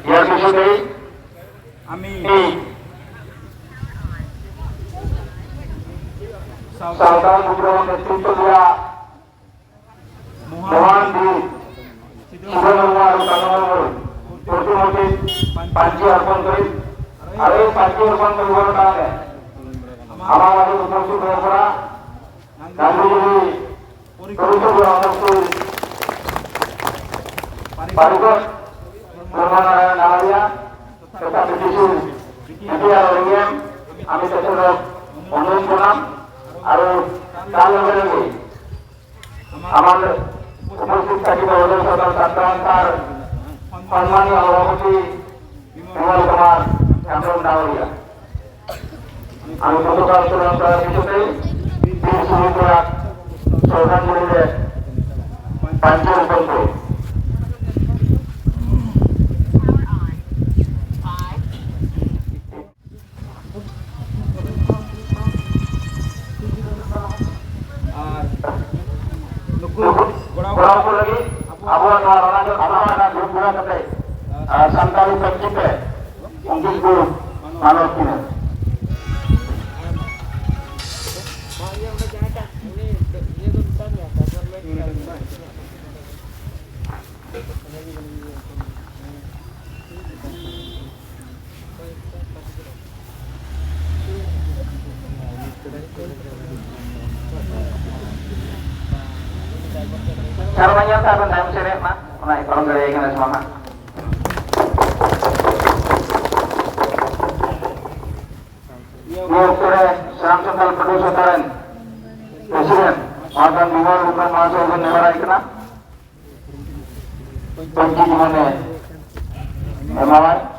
ইয়ার বিষয়ে আমি সাঁওতাল বিদ্রোহ নেতৃত্ব দেওয়া মহান বীর শিবনর্মার কানমর প্রতিমূর্তি পাঁচি অর্পণ করি আর এই পাঁচি অর্পণ করিবার কারণে আমার মাঝে উপস্থিত হয়ে পড়া গান্ধীজীবী পরিচয় অবশ্যই পারিকর ধর্মনারায়ণ নালারিয়া তথা ব্রিটিশের বিটিআর ওরিয়াম আমি তাদের অনুরোধ করলাম আর তার লগে লগে আমার উপস্থিত থাকিব ওদের সদর ছাত্রান্তার সম্মানীয় সভাপতি বিমল কুমার হেমব্রম নালারিয়া। আমি গতকাল চূড়ান্ত করার বিষয়তে বীর শহীদরা শ্রদ্ধাঞ্জলিতে পাঁচি অর্পণ করি। Orang lagi, abu orang anak berguna kata, santari tercipta, mungkin guru malam ini. Caranya tak ada yang seret mak, naik kalau gaya yang semangat. Ini Serang Central Producer Karen, Presiden, Makan Bimal bukan masuk ke negara ikna. Pagi di mana? Emawai.